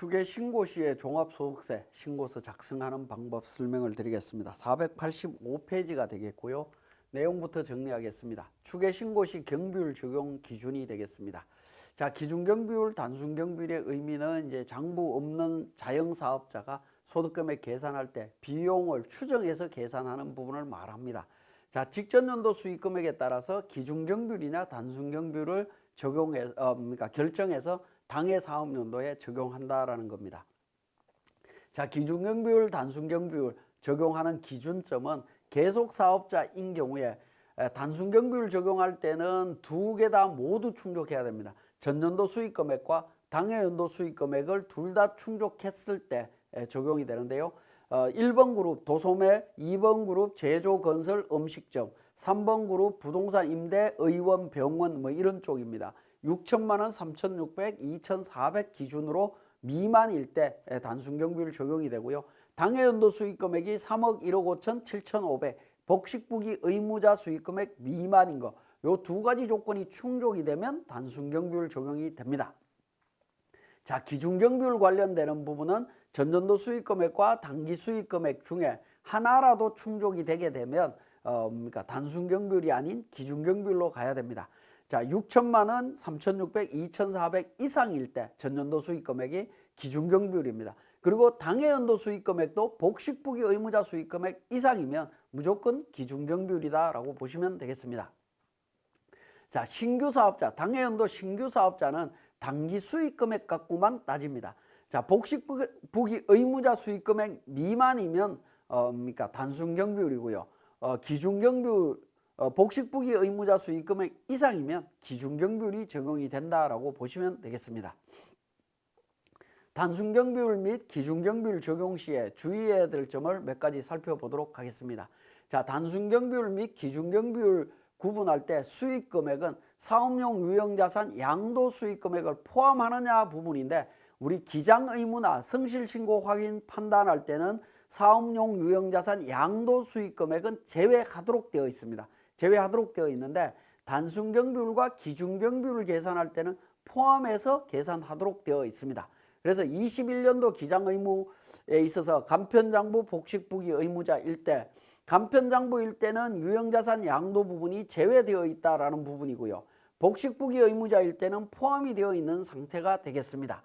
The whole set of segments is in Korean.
추계 신고 시에 종합소득세 신고서 작성하는 방법 설명을 드리겠습니다. 485페이지가 되겠고요. 내용부터 정리하겠습니다. 추계 신고 시 경비율 적용 기준이 되겠습니다. 자, 기준 경비율, 단순 경비율의 의미는 이제 장부 없는 자영사업자가 소득금액 계산할 때 비용을 추정해서 계산하는 부분을 말합니다. 자, 직전 연도 수익금액에 따라서 기준 경비율이나 단순 경비율을 그러니까 결정해서 당해 사업연도에 적용한다라는 겁니다. 자, 기준경비율, 단순경비율 적용하는 기준점은 계속사업자인 경우에 단순경비율 적용할 때는 두 개 다 모두 충족해야 됩니다. 전년도 수익금액과 당해연도 수익금액을 둘 다 충족했을 때 적용이 되는데요. 1번 그룹 도소매, 2번 그룹 제조, 건설, 음식점, 3번 그룹 부동산 임대, 의원, 병원 뭐 이런 쪽입니다. 6천만 원, 3,600, 2,400 기준으로 미만일 때 단순경비율 적용이 되고요. 당해연도 수익금액이 3억 1억 5천, 7,500, 복식부기 의무자 수익금액 미만인 거, 요 두 가지 조건이 충족이 되면 단순경비율 적용이 됩니다. 자, 기준경비율 관련되는 부분은 전년도 수익금액과 당기 수익금액 중에 하나라도 충족이 되게 되면 그러니까 단순경비율이 아닌 기준경비율로 가야 됩니다. 자, 6천만 원, 3,600, 2,400 이상일 때 전년도 수익금액이 기준경비율입니다. 그리고 당해연도 수익금액도 복식부기 의무자 수익금액 이상이면 무조건 기준경비율이다라고 보시면 되겠습니다. 자, 신규사업자, 당해연도 신규사업자는 당기 수익금액 갖고만 따집니다. 자, 복식부기 의무자 수익금액 미만이면 그러니까 단순경비율이고요. 기준경비율 복식부기 의무자 수익금액 이상이면 기준경비율이 적용이 된다라고 보시면 되겠습니다. 단순경비율 및 기준경비율 적용 시에 주의해야 될 점을 몇 가지 살펴보도록 하겠습니다. 자, 단순경비율 및 기준경비율 구분할 때 수익금액은 사업용 유형자산 양도 수익금액을 포함하느냐 부분인데, 우리 기장의무나 성실신고 확인 판단할 때는 사업용 유형자산 양도 수익금액은 제외하도록 되어 있습니다. 제외하도록 되어 있는데 단순경비율과 기준경비율을 계산할 때는 포함해서 계산하도록 되어 있습니다. 그래서 21년도 기장의무에 있어서 간편장부 복식부기 의무자일 때, 간편장부일 때는 유형자산 양도 부분이 제외되어 있다라는 부분이고요. 복식부기 의무자일 때는 포함이 되어 있는 상태가 되겠습니다.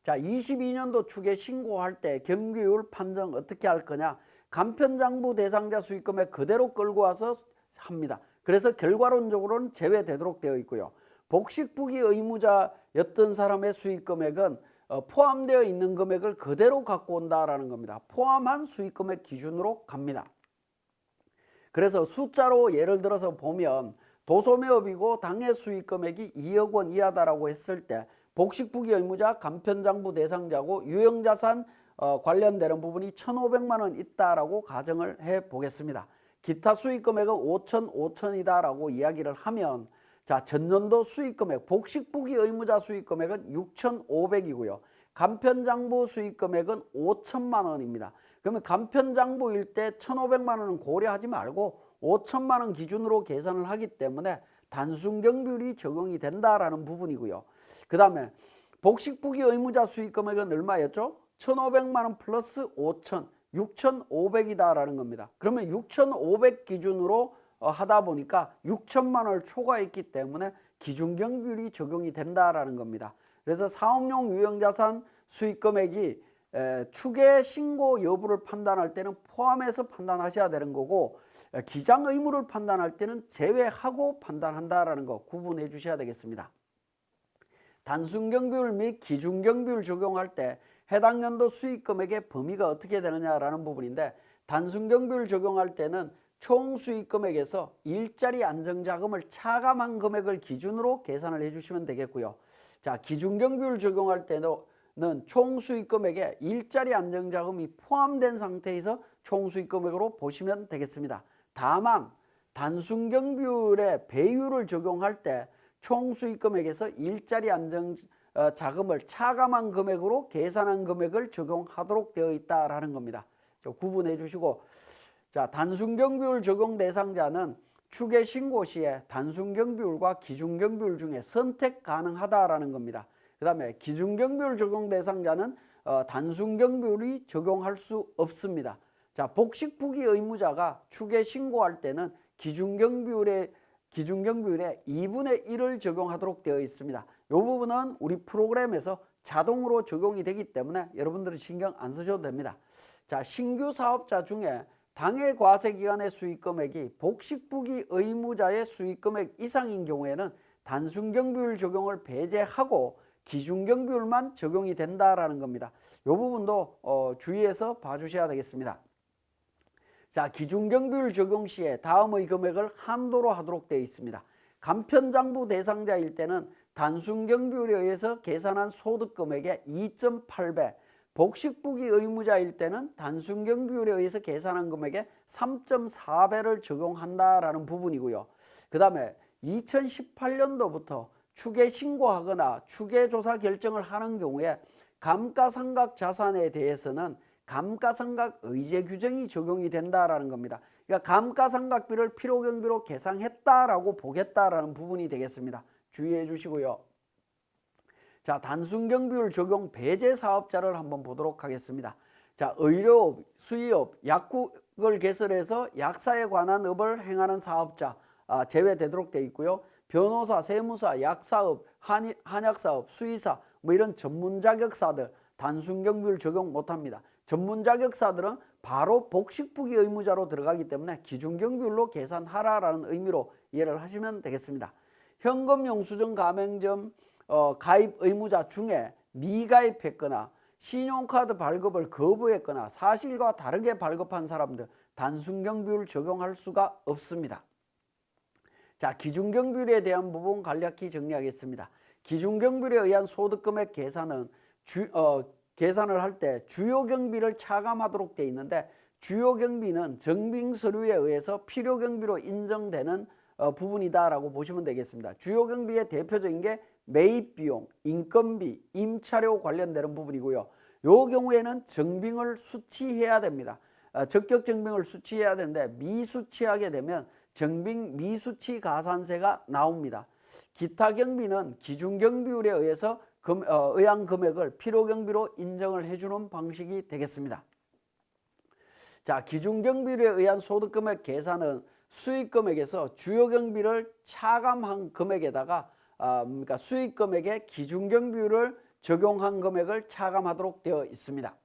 자, 22년도 추계 신고할 때 경비율 판정 어떻게 할 거냐? 간편장부 대상자 수익금액 그대로 끌고 와서 합니다. 그래서 결과론적으로는 제외되도록 되어 있고요. 복식부기 의무자였던 사람의 수익금액은 포함되어 있는 금액을 그대로 갖고 온다라는 겁니다. 포함한 수익금액 기준으로 갑니다. 그래서 숫자로 예를 들어서 보면 도소매업이고 당해 수익금액이 2억 원 이하다라고 했을 때 복식부기 의무자, 간편장부 대상자고 유형자산 관련되는 부분이 1,500만 원 있다라고 가정을 해 보겠습니다. 기타 수익금액은 5,000이다라고 이야기를 하면, 자, 전년도 수익금액, 복식부기 의무자 수익금액은 6,500이고요. 간편장부 수익금액은 5천만 원입니다. 그러면 간편장부일 때 1,500만 원은 고려하지 말고 5천만 원 기준으로 계산을 하기 때문에 단순경비율이 적용이 된다라는 부분이고요. 그 다음에 복식부기 의무자 수익금액은 얼마였죠? 1,500만 원 플러스 5천, 6,500이다라는 겁니다. 그러면 6,500 기준으로 하다 보니까 6천만 원을 초과했기 때문에 기준경비율이 적용이 된다라는 겁니다. 그래서 사업용 유형자산 수익금액이 추계 신고 여부를 판단할 때는 포함해서 판단하셔야 되는 거고, 기장 의무를 판단할 때는 제외하고 판단한다라는 거 구분해 주셔야 되겠습니다. 단순경비율 및 기준경비율 적용할 때 해당 연도 수익금액의 범위가 어떻게 되느냐라는 부분인데, 단순경비율 적용할 때는 총 수익금액에서 일자리 안정자금을 차감한 금액을 기준으로 계산을 해주시면 되겠고요. 자, 기준경비율 적용할 때는 총 수익금액에 일자리 안정자금이 포함된 상태에서 총 수익금액으로 보시면 되겠습니다. 다만 단순경비율의 배율을 적용할 때 총 수익금액에서 일자리 안정자금을 차감한 금액으로 계산한 금액을 적용하도록 되어 있다라는 겁니다. 구분해 주시고, 자, 단순경비율 적용 대상자는 추계 신고 시에 단순경비율과 기준경비율 중에 선택 가능하다라는 겁니다. 그 다음에 기준경비율 적용 대상자는 단순경비율이 적용할 수 없습니다. 자, 복식부기 의무자가 추계 신고할 때는 기준경비율의 2분의 1을 적용하도록 되어 있습니다. 이 부분은 우리 프로그램에서 자동으로 적용이 되기 때문에 여러분들은 신경 안 쓰셔도 됩니다. 자, 신규 사업자 중에 당해 과세기간의 수익금액이 복식부기 의무자의 수익금액 이상인 경우에는 단순경비율 적용을 배제하고 기준경비율만 적용이 된다라는 겁니다. 이 부분도 주의해서 봐주셔야 되겠습니다. 자, 기준경비율 적용 시에 다음의 금액을 한도로 하도록 되어 있습니다. 간편장부 대상자일 때는 단순경비율에 의해서 계산한 소득금액의 2.8배, 복식부기 의무자일 때는 단순경비율에 의해서 계산한 금액의 3.4배를 적용한다라는 부분이고요. 그 다음에 2018년도부터 추계 신고하거나 추계 조사 결정을 하는 경우에 감가상각 자산에 대해서는 감가상각 의제 규정이 적용이 된다라는 겁니다. 그러니까 감가상각비를 필요경비로 계상했다라고 보겠다라는 부분이 되겠습니다. 주의해 주시고요. 자, 단순경비율 적용 배제 사업자를 한번 보도록 하겠습니다. 자, 의료업, 수의업, 약국을 개설해서 약사에 관한 업을 행하는 사업자 제외되도록 되어 있고요. 변호사, 세무사, 약사업, 한약사업, 수의사 뭐 이런 전문 자격사들 단순경비율 적용 못합니다. 전문 자격사들은 바로 복식부기 의무자로 들어가기 때문에 기준경비율로 계산하라라는 의미로 이해를 하시면 되겠습니다. 현금 영수증 가맹점 가입 의무자 중에 미가입했거나 신용카드 발급을 거부했거나 사실과 다르게 발급한 사람들 단순경비율 적용할 수가 없습니다. 자, 기준경비율에 대한 부분 간략히 정리하겠습니다. 기준경비율에 의한 소득금액 계산은 계산을 할 때 주요경비를 차감하도록 되어 있는데 주요경비는 정빙서류에 의해서 필요경비로 인정되는 부분이다라고 보시면 되겠습니다. 주요경비의 대표적인 게 매입비용, 인건비, 임차료 관련되는 부분이고요. 이 경우에는 정빙을 수취해야 됩니다. 적격정빙을 수취해야 되는데 미수취하게 되면 정빙 미수취 가산세가 나옵니다. 기타 경비는 기준경비율에 의해서 의한 금액을 필요경비로 인정을 해주는 방식이 되겠습니다. 자, 기준경비율에 의한 소득금액 계산은 수익금액에서 주요경비를 차감한 금액에다가 그러니까 수익금액의 기준경비율을 적용한 금액을 차감하도록 되어 있습니다.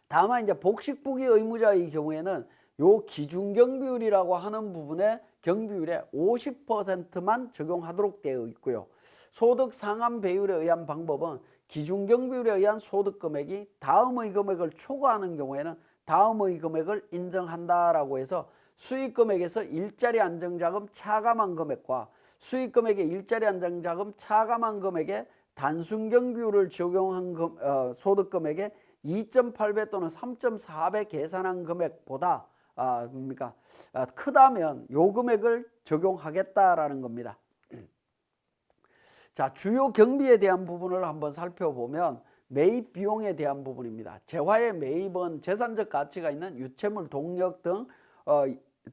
다만 이제 복식부기 의무자의 경우에는 요 기준경비율이라고 하는 부분의 경비율의 50%만 적용하도록 되어 있고요. 소득 상한 배율에 의한 방법은 기준경비율에 의한 소득금액이 다음의 금액을 초과하는 경우에는 다음의 금액을 인정한다라고 해서 수익금액에서 일자리 안정자금 차감한 금액과 수익금액의 일자리 안정자금 차감한 금액에 단순경비율을 적용한 소득금액의 2.8배 또는 3.4배 계산한 금액보다 크다면 요 금액을 적용하겠다라는 겁니다. 자, 주요 경비에 대한 부분을 한번 살펴보면 매입 비용에 대한 부분입니다. 재화의 매입은 재산적 가치가 있는 유체물, 동력 등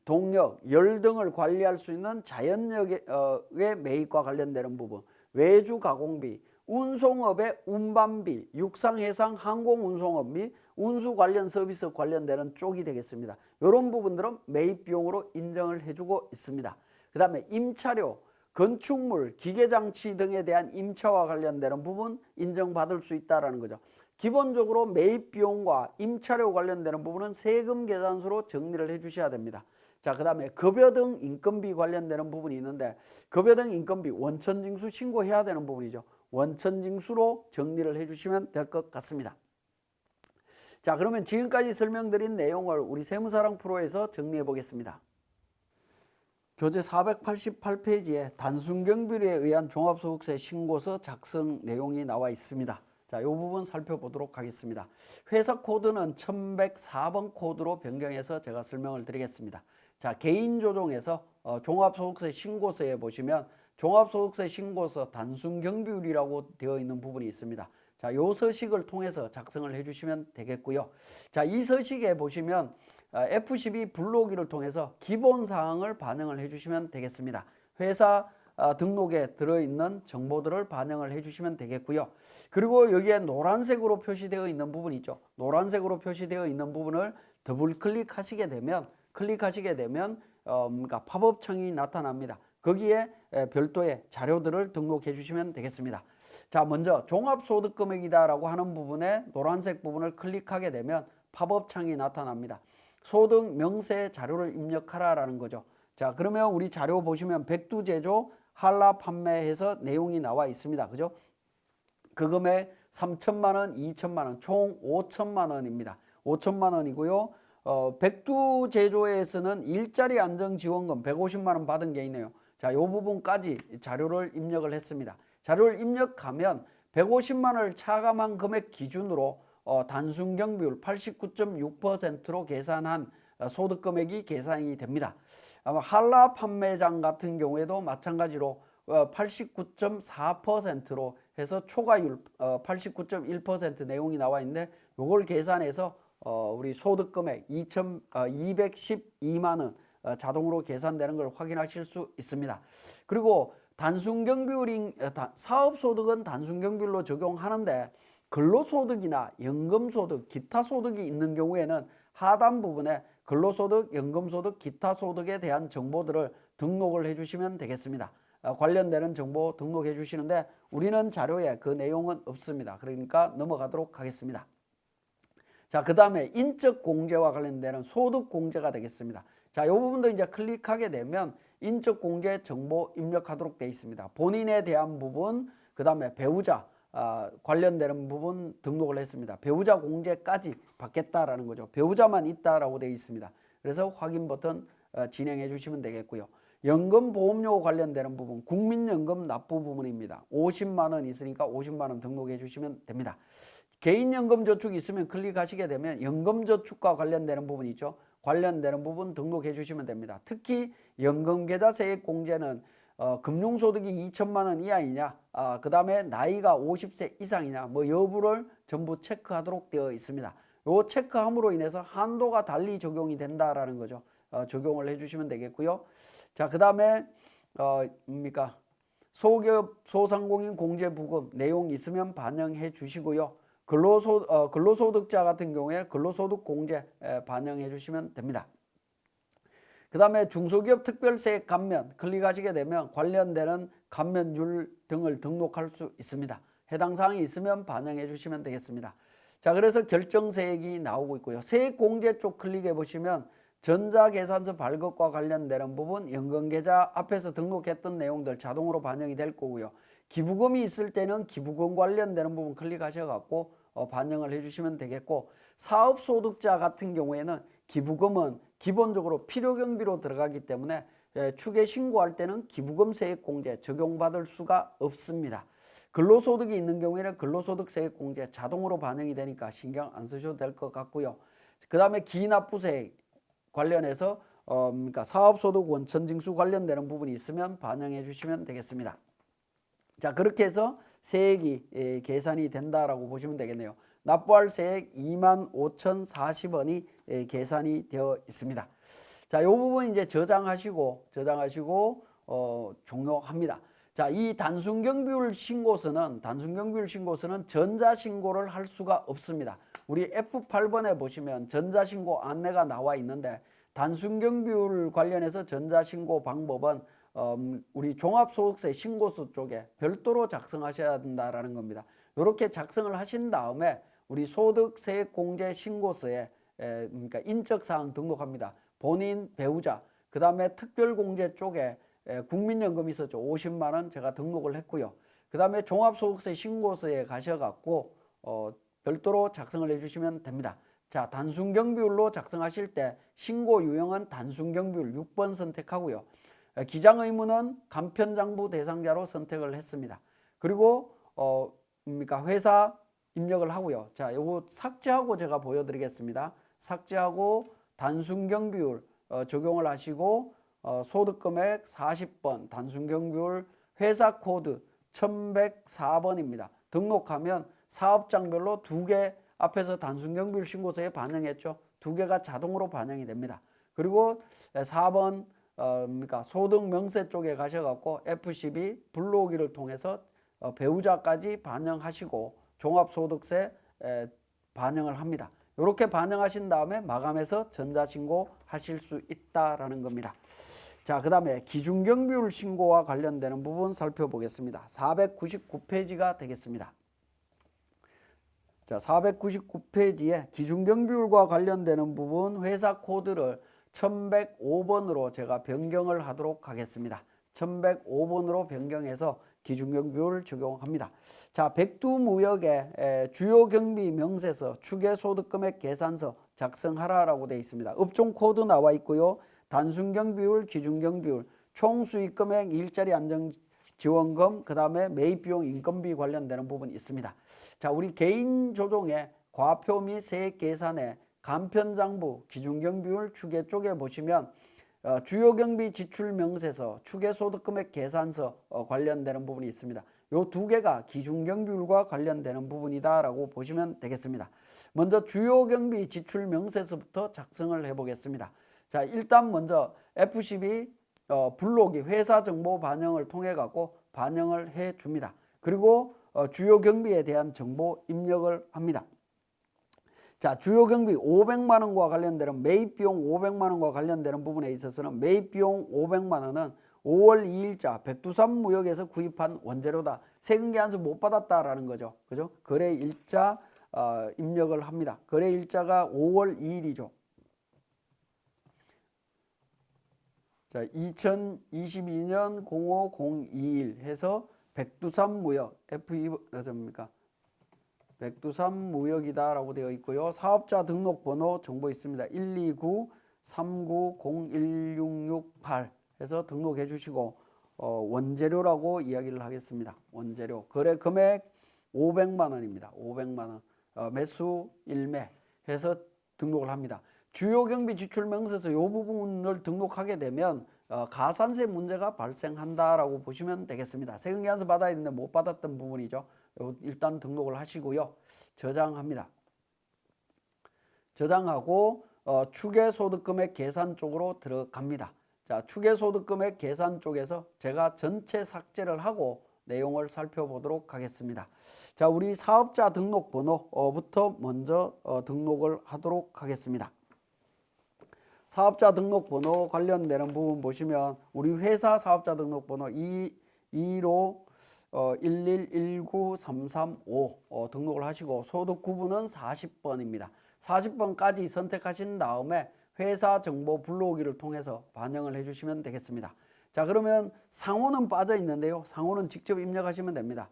동력, 열 등을 관리할 수 있는 자연력의 매입과 관련되는 부분, 외주 가공비, 운송업의 운반비, 육상, 해상, 항공 운송업 및 운수 관련 서비스 관련되는 쪽이 되겠습니다. 이런 부분들은 매입 비용으로 인정을 해주고 있습니다. 그 다음에 임차료, 건축물, 기계장치 등에 대한 임차와 관련되는 부분 인정받을 수 있다는 거죠. 기본적으로 매입 비용과 임차료 관련되는 부분은 세금 계산서로 정리를 해 주셔야 됩니다. 자, 그 다음에 급여 등 인건비 관련되는 부분이 있는데 급여 등 인건비 원천징수 신고해야 되는 부분이죠. 원천징수로 정리를 해 주시면 될 것 같습니다. 자, 그러면 지금까지 설명드린 내용을 우리 세무사랑 프로에서 정리해 보겠습니다. 교재 488페이지에 단순경비율에 의한 종합소득세 신고서 작성 내용이 나와 있습니다. 자, 이 부분 살펴보도록 하겠습니다. 회사 코드는 1104번 코드로 변경해서 제가 설명을 드리겠습니다. 자, 개인조정에서 종합소득세 신고서에 보시면 종합소득세 신고서 단순경비율이라고 되어 있는 부분이 있습니다. 자, 이 서식을 통해서 작성을 해주시면 되겠고요. 자, 이 서식에 보시면 F12 불러오기를 통해서 기본사항을 반영을 해주시면 되겠습니다. 회사 등록에 들어있는 정보들을 반영을 해주시면 되겠고요. 그리고 여기에 노란색으로 표시되어 있는 부분 있죠. 노란색으로 표시되어 있는 부분을 더블 클릭하시게 되면 그러니까 팝업 창이 나타납니다. 거기에 별도의 자료들을 등록해 주시면 되겠습니다. 자, 먼저 종합소득금액이다라고 하는 부분에 노란색 부분을 클릭하게 되면 팝업 창이 나타납니다. 소득 명세 자료를 입력하라라는 거죠. 자, 그러면 우리 자료 보시면 백두제조 한라 판매해서 내용이 나와 있습니다. 그죠? 그 금액 3천만 원, 2천만 원, 총 5천만 원입니다. 5천만 원이고요. 백두제조에서는 일자리 안정지원금 150만 원 받은 게 있네요. 자, 이 부분까지 자료를 입력을 했습니다. 자료를 입력하면 150만 원을 차감한 금액 기준으로 단순경비율 89.6%로 계산한 소득금액이 계산이 됩니다. 아마 한라 판매장 같은 경우에도 마찬가지로 89.4%로 해서 초과율 89.1% 내용이 나와 있는데 이걸 계산해서 우리 소득금액 212만 원 자동으로 계산되는 걸 확인하실 수 있습니다. 그리고 단순경비율인 사업소득은 단순경비율로 적용하는데 근로소득이나 연금소득, 기타소득이 있는 경우에는 하단 부분에 근로소득, 연금소득, 기타소득에 대한 정보들을 등록을 해주시면 되겠습니다. 관련되는 정보 등록해 주시는데 우리는 자료에 그 내용은 없습니다. 그러니까 넘어가도록 하겠습니다. 자, 그 다음에 인적공제와 관련되는 소득공제가 되겠습니다. 자, 이 부분도 이제 클릭하게 되면 인적공제 정보 입력하도록 되어 있습니다. 본인에 대한 부분, 그 다음에 배우자 관련되는 부분 등록을 했습니다. 배우자 공제까지 받겠다라는 거죠. 배우자만 있다라고 되어 있습니다. 그래서 확인 버튼 진행해 주시면 되겠고요. 연금보험료 관련되는 부분, 국민연금 납부 부분입니다. 50만 원 있으니까 50만 원 등록해 주시면 됩니다. 개인연금저축 있으면 클릭하시게 되면 연금저축과 관련되는 부분 있죠. 관련되는 부분 등록해 주시면 됩니다. 특히 연금계좌 세액공제는 금융소득이 2천만 원 이하이냐, 그 다음에 나이가 50세 이상이냐, 뭐 여부를 전부 체크하도록 되어 있습니다. 요 체크함으로 인해서 한도가 달리 적용이 된다라는 거죠. 적용을 해주시면 되겠고요. 자, 그 다음에 소기업 소상공인 공제부금 내용 있으면 반영해 주시고요. 근로소득자 같은 경우에 근로소득 공제 반영해 주시면 됩니다. 그 다음에 중소기업 특별세액 감면 클릭하시게 되면 관련되는 감면율 등을 등록할 수 있습니다. 해당 사항이 있으면 반영해 주시면 되겠습니다. 자, 그래서 결정세액이 나오고 있고요. 세액공제 쪽 클릭해 보시면 전자계산서 발급과 관련되는 부분, 연금계좌 앞에서 등록했던 내용들 자동으로 반영이 될 거고요. 기부금이 있을 때는 기부금 관련되는 부분 클릭하셔갖고 반영을 해주시면 되겠고, 사업소득자 같은 경우에는 기부금은 기본적으로 필요경비로 들어가기 때문에 추계 신고할 때는 기부금 세액공제 적용받을 수가 없습니다. 근로소득이 있는 경우에는 근로소득세액공제 자동으로 반영이 되니까 신경 안 쓰셔도 될 것 같고요. 그 다음에 기납부세액 관련해서 사업소득 원천징수 관련되는 부분이 있으면 반영해 주시면 되겠습니다. 자, 그렇게 해서 세액이 계산이 된다라고 보시면 되겠네요. 납부할 세액 25,040원이 계산이 되어 있습니다. 자, 이 부분 이제 저장하시고 종료합니다. 자, 이 단순경비율 신고서는 전자신고를 할 수가 없습니다. 우리 F8번에 보시면 전자신고 안내가 나와 있는데 단순경비율 관련해서 전자신고 방법은 우리 종합소득세 신고서 쪽에 별도로 작성하셔야 된다라는 겁니다. 이렇게 작성을 하신 다음에 우리 소득세액공제 신고서에 인적사항 등록합니다. 본인, 배우자, 그 다음에 특별공제 쪽에 국민연금 있었죠. 50만 원 제가 등록을 했고요. 그 다음에 종합소득세 신고서에 가셔갖고 별도로 작성을 해주시면 됩니다. 자, 단순경비율로 작성하실 때 신고 유형은 단순경비율 6번 선택하고요. 기장의무는 간편장부 대상자로 선택을 했습니다. 그리고 회사 입력을 하고요. 자, 요거 삭제하고 제가 보여드리겠습니다. 삭제하고 단순경비율 적용을 하시고 소득금액 40번 단순경비율 회사 코드 1104번입니다. 등록하면 사업장별로 2개 앞에서 단순경비율 신고서에 반영했죠. 2개가 자동으로 반영이 됩니다. 그리고 4번 그러니까 소득 명세 쪽에 가셔갖고 F12 불러오기를 통해서 배우자까지 반영하시고 종합소득세 반영을 합니다. 이렇게 반영하신 다음에 마감해서 전자신고 하실 수 있다라는 겁니다. 자, 그 다음에 기준경비율 신고와 관련되는 부분 살펴보겠습니다. 499페이지가 되겠습니다. 자, 499페이지에 기준경비율과 관련되는 부분 회사 코드를 1105번으로 제가 변경을 하도록 하겠습니다. 1105번으로 변경해서 기준경비율을 적용합니다. 자, 백두무역의 주요경비 명세서 추계소득금액 계산서 작성하라라고 되어 있습니다. 업종 코드 나와 있고요. 단순경비율, 기준경비율, 총수익금액, 일자리 안정지원금, 그 다음에 매입비용, 인건비 관련되는 부분이 있습니다. 자, 우리 개인 조정의 과표 및 세액 계산의 간편장부, 기준경비율, 추계 쪽에 보시면 주요경비 지출명세서, 추계소득금액 계산서 관련되는 부분이 있습니다. 요 두 개가 기준경비율과 관련되는 부분이다라고 보시면 되겠습니다. 먼저 주요경비 지출명세서부터 작성을 해보겠습니다. 자, 일단 먼저 F12 불러오기 회사 정보 반영을 통해 갖고 반영을 해 줍니다. 그리고 주요 경비에 대한 정보 입력을 합니다. 자, 주요 경비 500만 원과 관련되는 매입 비용 500만 원과 관련되는 부분에 있어서는 매입 비용 500만 원은 5월 2일자 백두산 무역에서 구입한 원재료다. 세금 계산서 못 받았다라는 거죠. 그죠? 거래 일자 입력을 합니다. 거래 일자가 5월 2일이죠. 자, 2022년 0502일 해서 백두산 무역 F2 접니까? 백두산 무역이다라고 되어 있고요. 사업자 등록번호 정보 있습니다. 129-390-1668 해서 등록해 주시고 원재료라고 이야기를 하겠습니다. 원재료 거래 금액 500만 원입니다. 500만 원 매수 1매 해서 등록을 합니다. 주요 경비 지출 명세서 이 부분을 등록하게 되면 가산세 문제가 발생한다라고 보시면 되겠습니다. 세금 계산서 받아야 되는데 못 받았던 부분이죠. 일단 등록을 하시고요. 저장합니다. 저장하고 추계소득금액 계산 쪽으로 들어갑니다. 자, 추계소득금액 계산 쪽에서 제가 전체 삭제를 하고 내용을 살펴보도록 하겠습니다. 자, 우리 사업자 등록번호부터 먼저 등록을 하도록 하겠습니다. 사업자 등록번호 관련되는 부분 보시면 우리 회사 사업자 등록번호 2로 1119335 등록을 하시고 소득 구분은 40번입니다. 40번까지 선택하신 다음에 회사 정보 불러오기를 통해서 반영을 해주시면 되겠습니다. 자, 그러면 상호는 빠져 있는데요. 상호는 직접 입력하시면 됩니다.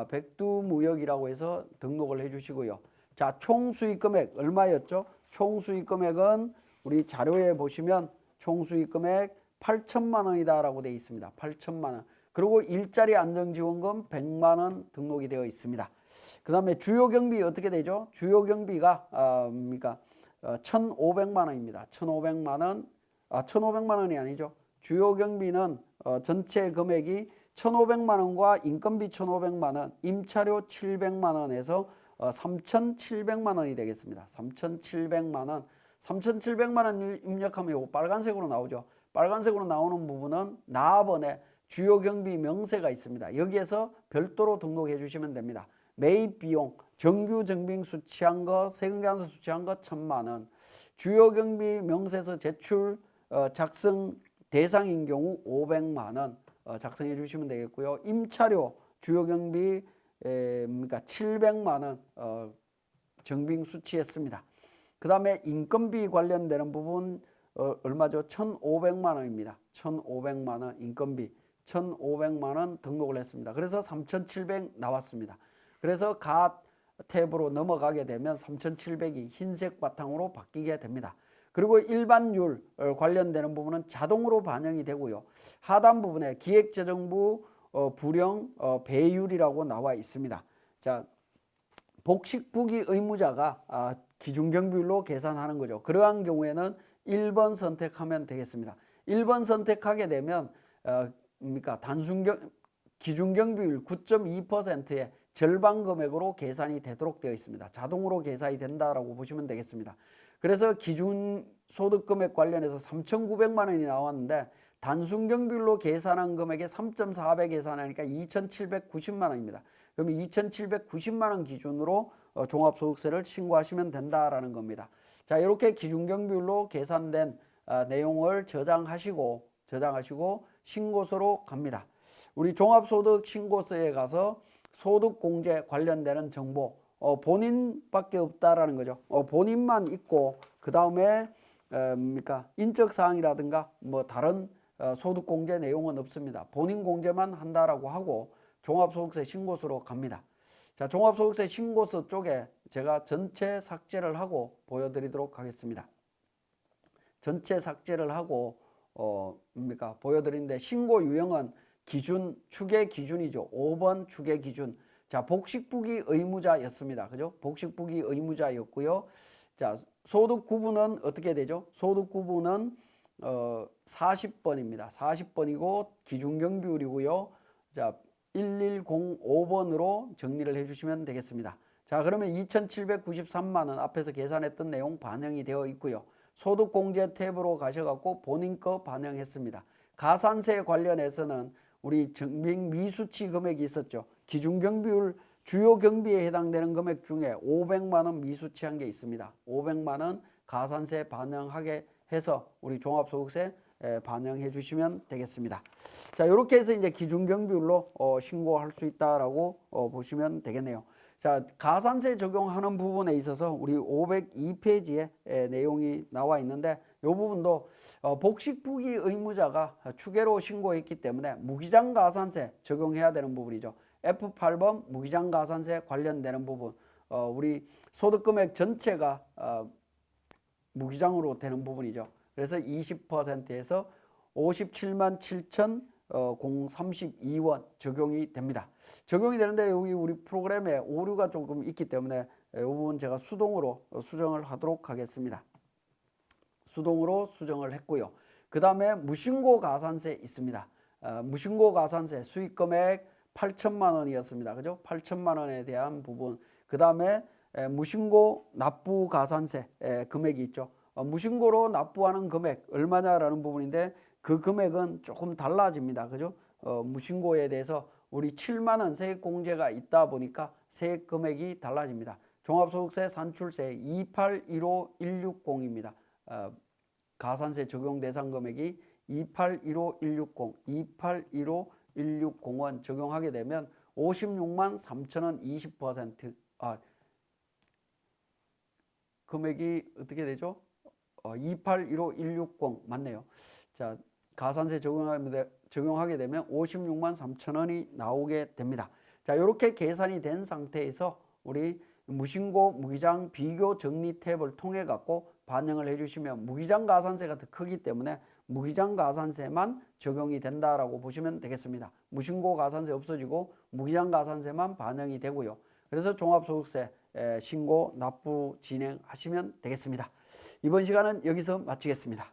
백두무역이라고 해서 등록을 해주시고요. 자, 총수익금액 얼마였죠? 총수익금액은 우리 자료에 보시면 총수익금액 8천만 원이다라고 되어 있습니다. 8천만 원. 그리고 일자리 안정지원금 100만 원 등록이 되어 있습니다. 그 다음에 주요경비 어떻게 되죠? 주요경비가 1,500만 원입니다. 1,500만 원, 1,500만 원이 아니죠. 주요경비는 전체 금액이 1,500만 원과 인건비 1,500만 원, 임차료 700만 원에서 3,700만 원이 되겠습니다. 3,700만 원. 3,700만 원 입력하면 이거 빨간색으로 나오죠. 빨간색으로 나오는 부분은 나합원에 주요경비 명세가 있습니다. 여기에서 별도로 등록해 주시면 됩니다. 매입 비용, 정규 정빙 수취한 거, 세금 계산서 수취한 거 1,000만 원. 주요경비 명세서 제출 작성 대상인 경우 500만 원 작성해 주시면 되겠고요. 임차료 주요경비 700만 원 정빙 수취했습니다. 그 다음에 인건비 관련되는 부분 얼마죠? 1,500만 원입니다. 1,500만 원 인건비 1,500만 원 등록을 했습니다. 그래서 3,700 나왔습니다. 그래서 가 탭으로 넘어가게 되면 3,700이 흰색 바탕으로 바뀌게 됩니다. 그리고 일반율 관련되는 부분은 자동으로 반영이 되고요. 하단 부분에 기획재정부 불용 배율이라고 나와 있습니다. 자, 복식부기 의무자가 기준경비율로 계산하는 거죠. 그러한 경우에는 1번 선택하면 되겠습니다. 1번 선택하게 되면 기준경비율 9.2%의 절반 금액으로 계산이 되도록 되어 있습니다. 자동으로 계산이 된다라고 보시면 되겠습니다. 그래서 기준소득금액 관련해서 3,900만 원이 나왔는데 단순경비율로 계산한 금액의 3.4배 계산하니까 2,790만 원입니다. 그럼 2,790만 원 기준으로 종합소득세를 신고하시면 된다라는 겁니다. 자, 이렇게 기준경비율로 계산된 내용을 저장하시고 신고서로 갑니다. 우리 종합소득 신고서에 가서 소득공제 관련되는 정보 본인밖에 없다라는 거죠. 본인만 있고 그 다음에 인적사항이라든가 뭐 다른 소득공제 내용은 없습니다. 본인 공제만 한다라고 하고 종합소득세 신고서로 갑니다. 자, 종합소득세 신고서 쪽에 제가 전체 삭제를 하고 보여드리도록 하겠습니다. 전체 삭제를 하고 보여드리는데 신고 유형은 기준, 추계 기준이죠. 5번 추계 기준. 자, 복식부기 의무자였습니다. 그죠? 복식부기 의무자였고요. 자, 소득 구분은 어떻게 되죠? 소득 구분은 40번입니다. 40번이고 기준경비율이고요. 자, 1105번으로 정리를 해주시면 되겠습니다. 자, 그러면 2,793만 원 앞에서 계산했던 내용 반영이 되어 있고요. 소득공제 탭으로 가셔갖고 본인 거 반영했습니다. 가산세 관련해서는 우리 증빙 미수치 금액이 있었죠. 기준경비율 주요 경비에 해당되는 금액 중에 500만 원 미수치한 게 있습니다. 500만 원 가산세 반영하게 해서 우리 종합소득세 반영해 주시면 되겠습니다. 자, 이렇게 해서 이제 기준경비율로 신고할 수 있다라고 보시면 되겠네요. 자, 가산세 적용하는 부분에 있어서 우리 502페이지에 내용이 나와 있는데 이 부분도 복식부기 의무자가 추계로 신고했기 때문에 무기장 가산세 적용해야 되는 부분이죠. F8번 무기장 가산세 관련되는 부분, 우리 소득금액 전체가 무기장으로 되는 부분이죠. 그래서 20%에서 57만 7,032원 적용이 됩니다. 적용이 되는데 여기 우리 프로그램에 오류가 조금 있기 때문에 이 부분 제가 수동으로 수정을 하도록 하겠습니다. 수동으로 수정을 했고요. 그 다음에 무신고 가산세 있습니다. 무신고 가산세 수익금액 8천만 원이었습니다. 그죠? 8천만 원에 대한 부분. 그 다음에 무신고 납부 가산세 금액이 있죠. 무신고로 납부하는 금액 얼마냐라는 부분인데 그 금액은 조금 달라집니다. 그죠? 무신고에 대해서 우리 7만 원 세액공제가 있다 보니까 세액 금액이 달라집니다. 종합소득세 산출세 2815160입니다. 가산세 적용 대상 금액이 2815160, 2815160원 적용하게 되면 56만 3천원 20% 금액이 어떻게 되죠? 2815160 맞네요. 자, 가산세 적용하게 되면 56만 3천원이 나오게 됩니다. 자, 이렇게 계산이 된 상태에서 우리 무신고 무기장 비교 정리 탭을 통해 갖고 반영을 해주시면 무기장 가산세가 더 크기 때문에 무기장 가산세만 적용이 된다라고 보시면 되겠습니다. 무신고 가산세 없어지고 무기장 가산세만 반영이 되고요. 그래서 종합소득세 신고 납부 진행하시면 되겠습니다. 이번 시간은 여기서 마치겠습니다.